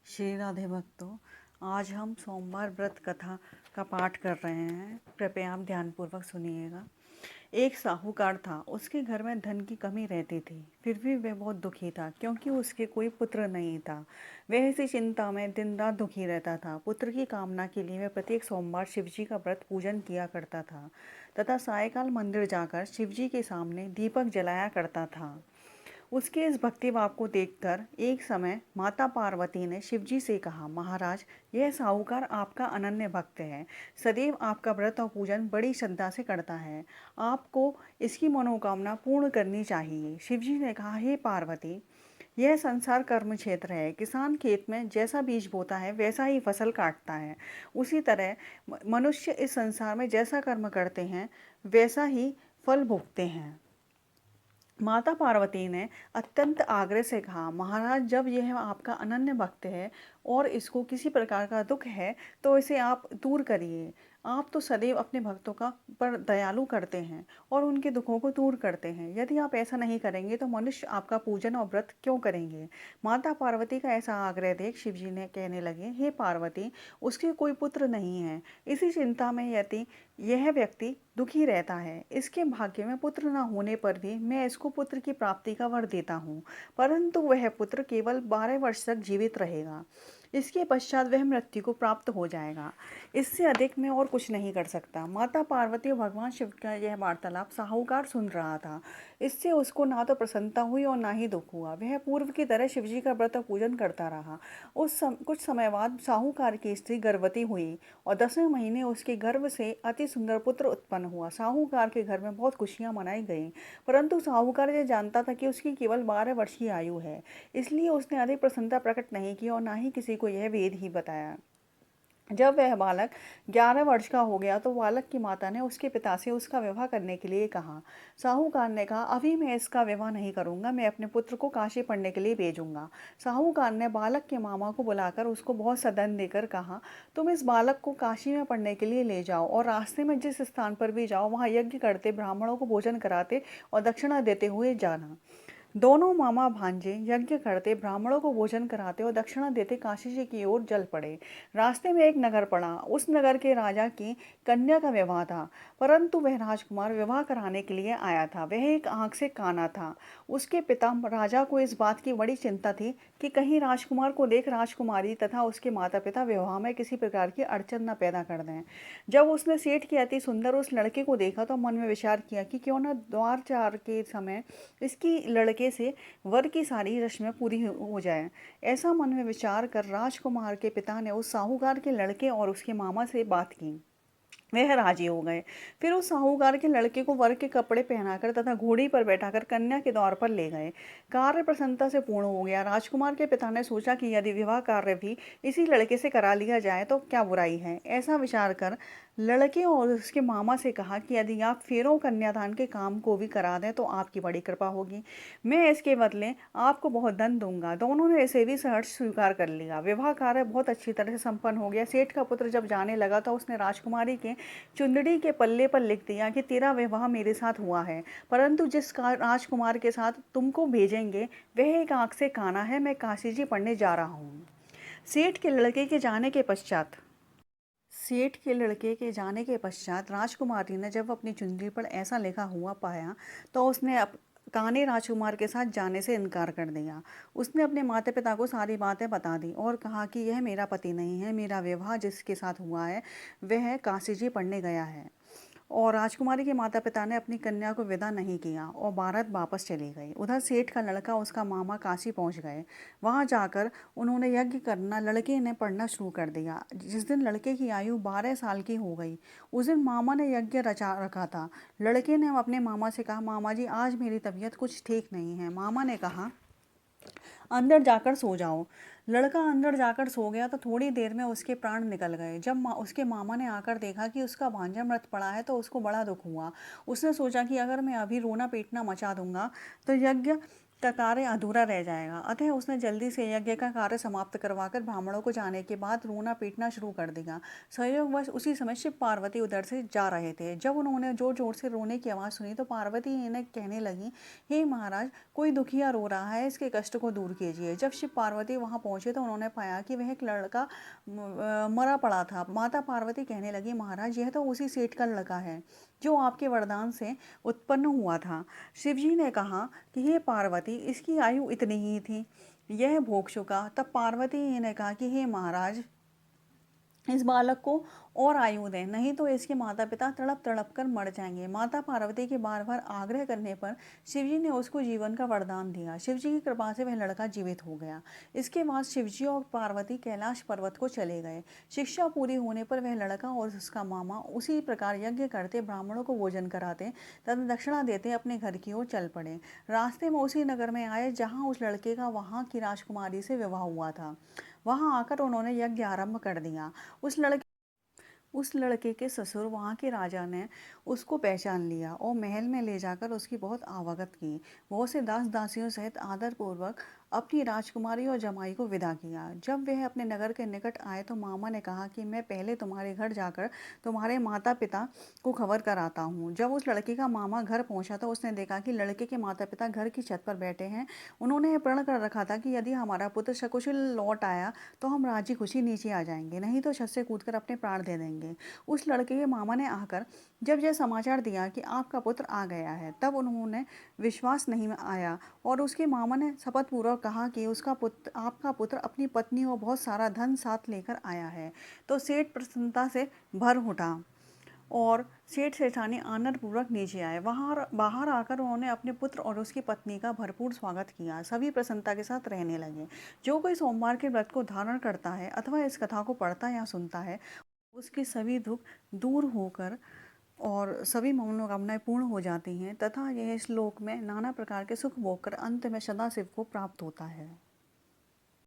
श्री राधे भक्तों, आज हम सोमवार व्रत कथा का पाठ कर रहे हैं। कृपया आप ध्यानपूर्वक सुनिएगा। एक साहूकार था। उसके घर में धन की कमी रहती थी। फिर भी वह बहुत दुखी था क्योंकि उसके कोई पुत्र नहीं था। वह इसी चिंता में दिन रात दुखी रहता था। पुत्र की कामना के लिए वह प्रत्येक सोमवार शिवजी का व्रत पूजन किया करता था तथा सायकाल मंदिर जाकर शिवजी के सामने दीपक जलाया करता था। उसके इस भक्ति भाव को देखकर एक समय माता पार्वती ने शिवजी से कहा, महाराज, यह साहूकार आपका अनन्य भक्त है। सदैव आपका व्रत और पूजन बड़ी श्रद्धा से करता है। आपको इसकी मनोकामना पूर्ण करनी चाहिए। शिवजी ने कहा, हे पार्वती, यह संसार कर्म क्षेत्र है। किसान खेत में जैसा बीज बोता है वैसा ही फसल काटता है। उसी तरह मनुष्य इस संसार में जैसा कर्म करते हैं वैसा ही फल भोगते हैं। माता पार्वती ने अत्यंत आग्रह से कहा, महाराज, जब यह आपका अनन्य भक्त है और इसको किसी प्रकार का दुख है तो इसे आप दूर करिए। आप तो सदैव अपने भक्तों का पर दयालु करते हैं और उनके दुखों को दूर करते हैं। यदि आप ऐसा नहीं करेंगे तो मनुष्य आपका पूजन और व्रत क्यों करेंगे। माता पार्वती का ऐसा आग्रह देख शिवजी ने कहने लगे, हे पार्वती, उसके कोई पुत्र नहीं है। इसी चिंता में यदि यह व्यक्ति दुखी रहता है। इसके भाग्य में पुत्र न होने पर भी मैं इसको पुत्र की प्राप्ति का वर देता हूँ, परंतु वह पुत्र केवल 12 वर्ष तक जीवित रहेगा। इसके पश्चात वह मृत्यु को प्राप्त हो जाएगा। इससे अधिक मैं और कुछ नहीं कर सकता। माता पार्वती और भगवान शिव का यह वार्तालाप साहूकार सुन रहा था। इससे उसको ना तो प्रसन्नता हुई और ना ही दुख हुआ। वह पूर्व की तरह शिवजी का व्रत और पूजन करता रहा। कुछ समय बाद साहूकार की स्त्री गर्भवती हुई और 10वें महीने उसके गर्भ से अति सुंदर पुत्र उत्पन्न हुआ। साहूकार के घर में बहुत खुशियां मनाई गईं, परंतु साहूकार यह जानता था कि उसकी केवल 12 वर्ष की आयु है। इसलिए उसने अधिक प्रसन्नता प्रकट नहीं की और ना ही किसी को यह वेद ही बताया। जब वह बालक 11 वर्ष का हो गया तो बालक की माता ने उसके पिता से उसका विवाह करने के लिए कहा। साहूकार ने कहा, अभी मैं इसका विवाह नहीं करूंगा, मैं अपने पुत्र को काशी पढ़ने के लिए भेजूंगा। साहूकार ने बालक के मामा को बुलाकर उसको बहुत सदन देकर कहा, तुम इस बालक को काशी में पढ़ने के लिए ले जाओ और रास्ते में जिस स्थान पर भी जाओ वहाँ यज्ञ करते, ब्राह्मणों को भोजन कराते और दक्षिणा देते हुए जाना। दोनों मामा भांजे यज्ञ करते, ब्राह्मणों को भोजन कराते और दक्षिणा देते काशी जी की ओर चल पड़े। रास्ते में एक नगर पड़ा। उस नगर के राजा की कन्या का विवाह था, परंतु वह राजकुमार विवाह कराने के लिए आया था। वह एक आंख से काना था। उसके पिता राजा को इस बात की बड़ी चिंता थी कि कहीं राजकुमार को देख राजकुमारी तथा उसके माता पिता विवाह में किसी प्रकार की अड़चन न पैदा कर दें। जब उसने सेठ की अति सुंदर उस लड़के को देखा तो मन में विचार किया कि क्यों न द्वार चार के समय इसकी लड़के से वर की सारी रस्में पूरी हो जाए। ऐसा मन में विचार कर राजकुमार के पिता ने उस साहूकार के लड़के और उसके मामा से बात की। वह राजी हो गए। फिर उस साहूकार के लड़के को वर के कपड़े पहनाकर तथा घोड़ी पर बैठाकर कन्या के द्वार पर ले गए। कार्य प्रसन्नता से पूर्ण हो गया। राजकुमार के पिता ने सोचा कि यदि विवाह कार्य भी इसी लड़के से करा लिया जाए तो क्या बुराई है। ऐसा विचार कर लड़के और उसके मामा से कहा कि यदि आप फेरों कन्यादान के काम को भी करा दें तो आपकी बड़ी कृपा होगी। मैं इसके बदले आपको बहुत धन दूंगा। दोनों ने इसे भी सहर्ष स्वीकार कर लिया। विवाह कार्य बहुत अच्छी तरह से संपन्न हो गया। सेठ का पुत्र जब जाने लगा तो उसने राजकुमारी के चुंदड़ी के पल्ले पर लिख दिया कि तेरा विवाह मेरे साथ हुआ है, परंतु जिस राजकुमार के साथ तुमको भेजेंगे वह एक आंख से काना है। मैं काशी जी पढ़ने जा रहा हूँ। सेठ के लड़के के जाने के पश्चात सेठ के लड़के के जाने के पश्चात राजकुमारी ने जब अपनी चुंदरी पर ऐसा लिखा हुआ पाया तो उसने काने राजकुमार के साथ जाने से इनकार कर दिया। उसने अपने माता पिता को सारी बातें बता दी और कहा कि यह मेरा पति नहीं है, मेरा विवाह जिसके साथ हुआ है वह काशी जी पढ़ने गया है। और राजकुमारी के माता पिता ने अपनी कन्या को विदा नहीं किया और भारत वापस चली गई। उधर सेठ का लड़का उसका मामा काशी पहुंच गए। वहां जाकर उन्होंने यज्ञ करना लड़के ने पढ़ना शुरू कर दिया। जिस दिन लड़के की आयु 12 साल की हो गई उस दिन मामा ने यज्ञ रचा रखा था। लड़के ने अपने मामा से कहा, मामा जी, आज मेरी तबीयत कुछ ठीक नहीं है। मामा ने कहा, अंदर जाकर सो जाओ। लड़का अंदर जाकर सो गया तो थोड़ी देर में उसके प्राण निकल गए। जब उसके मामा ने आकर देखा कि उसका भांजा मृत पड़ा है तो उसको बड़ा दुख हुआ। उसने सोचा कि अगर मैं अभी रोना पीटना मचा दूंगा तो यज्ञ का कार्य अधूरा रह जाएगा। अतः उसने जल्दी से यज्ञ का कार्य समाप्त करवाकर ब्राह्मणों को जाने के बाद रोना पीटना शुरू कर दिया। संयोगवश उसी समय शिव पार्वती उधर से जा रहे थे। जब उन्होंने जोर जोर से रोने की आवाज़ सुनी तो पार्वती इन्हें कहने लगी, हे महाराज, कोई दुखिया रो रहा है, इसके कष्ट को दूर कीजिए। जब शिव पार्वती वहां पहुंचे तो उन्होंने पाया कि वह एक लड़का मरा पड़ा था। माता पार्वती कहने लगी, महाराज, यह तो उसी सेठ का लड़का है जो आपके वरदान से उत्पन्न हुआ था। शिवजी ने कहा कि हे पार्वती, इसकी आयु इतनी ही थी, यह भोग चुका। तब पार्वती ने कहा कि हे महाराज, इस बालक को और आयु दें, नहीं तो इसके माता पिता तड़प तड़प कर मर जाएंगे। माता पार्वती के बार बार आग्रह करने पर शिवजी ने उसको जीवन का वरदान दिया। शिवजी की कृपा से वह लड़का जीवित हो गया। इसके बाद शिवजी और पार्वती कैलाश पर्वत को चले गए। शिक्षा पूरी होने पर वह लड़का और उसका मामा उसी प्रकार यज्ञ करते, ब्राह्मणों को भोजन कराते तथा दक्षिणा देते अपने घर की ओर चल पड़े। रास्ते में उसी नगर में आए जहाँ उस लड़के का वहाँ की राजकुमारी से विवाह हुआ था। वहां आकर उन्होंने यज्ञ आरंभ कर दिया। उस लड़के के ससुर वहाँ के राजा ने उसको पहचान लिया और महल में ले जाकर उसकी बहुत आवागत की। बहुत से दास दासियों सहित आदरपूर्वक अपनी राजकुमारी और जमाई को विदा किया। जब वह अपने नगर के निकट आए तो मामा ने कहा कि मैं पहले तुम्हारे घर जाकर तुम्हारे माता पिता को खबर कराता हूँ। जब उस लड़के का मामा घर पहुँचा तो उसने देखा कि लड़के के माता पिता घर की छत पर बैठे हैं। उन्होंने प्रण कर रखा था कि यदि हमारा पुत्र सकुशल लौट आया तो हम राजी खुशी नीचे आ जाएंगे, नहीं तो छत से कूदकर अपने प्राण दे देंगे। उस लड़के के मामा ने आकर जब यह समाचार दिया कि आपका पुत्र आ गया है, तब उन्होंने विश्वास नहीं आया और उसके मामा ने शपथपूर्वक कहा कि आपका पुत्र अपनी पत्नी और बहुत सारा धन साथ लेकर आया है। तो सेठ प्रसन्नता से भर उठा और सेठ सेठानी आनंदपूर्वक नीचे आए। वहाँ बाहर आकर उन्होंने अपने पुत्र और उसकी पत्नी का भरपूर स्वागत किया। सभी प्रसन्नता के साथ रहने लगे। जो कोई सोमवार के व्रत को धारण करता है अथवा इस कथा को पढ़ता या सुनता है, उसके सभी दुख दूर होकर और सभी मनोकामनाएं पूर्ण हो जाती हैं तथा यह श्लोक में नाना प्रकार के सुख भोग कर अंत में सदाशिव को प्राप्त होता है।